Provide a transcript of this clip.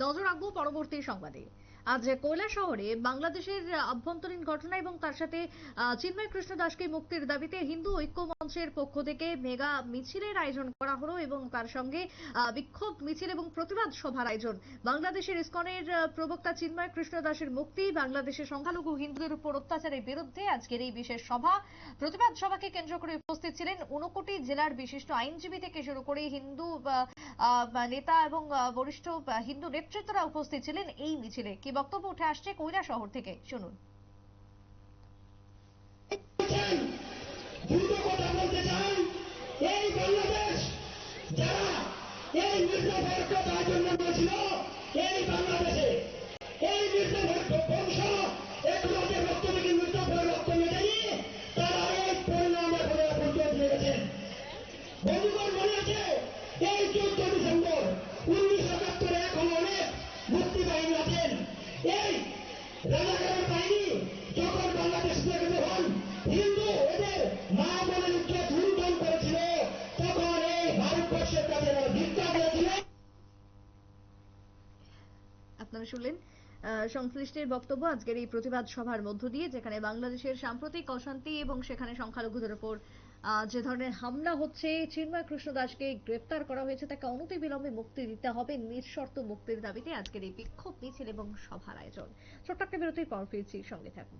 নজর রাখবো পরবর্তী সংবাদে। আজ কৈলাসহরে বাংলাদেশের আভ্যন্তরীণ ঘটনা এবং তার সাথে চিন্ময় কৃষ্ণ দাসকে মুক্তির দাবিতে হিন্দু ঐক্য মঞ্চের পক্ষ থেকে মেগা মিছিলের আয়োজন করা হলো এবং তার সঙ্গে বিক্ষোভ মিছিল এবং প্রতিবাদ সভার আয়োজন। বাংলাদেশের ইসকনের প্রবক্তা চিন্ময় কৃষ্ণ দাসের মুক্তি, বাংলাদেশের সংখ্যালঘু হিন্দুদের উপর অত্যাচারের বিরুদ্ধে আজকের এই বিশেষ সভা। প্রতিবাদ সভাকে কেন্দ্র করে উপস্থিত ছিলেন 59 জেলার বিশিষ্ট আইনজীবী থেকে শুরু করে হিন্দু নেতা এবং বরিষ্ঠ হিন্দু নেতৃত্বরা উপস্থিত ছিলেন এই মিছিলে। কি বক্তব্য উঠে আসছে কৈলাসহর থেকে, শুনুন। এই বাংলাদেশ যারা এই মির্জাফরের কথা জন্য ছিল, এই বাংলাদেশে এই মির্জাফর বংশ একমাত্র রক্ত থেকে মির্জাফরের রক্ত মেটাই, তারা এই পরিণামে করে পর্যন্ত গেছেন। বন্ধুগণ, মনে আছে এই 14 ডিসেম্বর 1971 এখন অনেক মুক্তি বাহিনী আছেন। এই রাজাকারের বাহিনী যখন বাংলাদেশ থেকে যখন হিন্দু এদের মা বোনের ইজ্জত লুণ্ঠন করেছিল, তখন এই ভারতবর্ষের কাছে ভিক্ষা দিয়েছিল। আপনারা শুনলেন সংশ্লিষ্টের বক্তব্য আজকের এই প্রতিবাদ সভার মধ্য দিয়ে, যেখানে বাংলাদেশের সাম্প্রতিক অশান্তি এবং সেখানে সংখ্যালঘুদের উপর যে ধরনের হামলা হচ্ছে, চিন্ময় কৃষ্ণ দাসকে গ্রেপ্তার করা হয়েছে, তাকে অনতিবিলম্বে মুক্তি দিতে হবে, নিঃশর্ত মুক্তির দাবিতে আজকের এই বিক্ষোভ মিছিল এবং সভার আয়োজন। ছোট্ট একটা বিরতির পর ফিরছি, সঙ্গে থাকুন।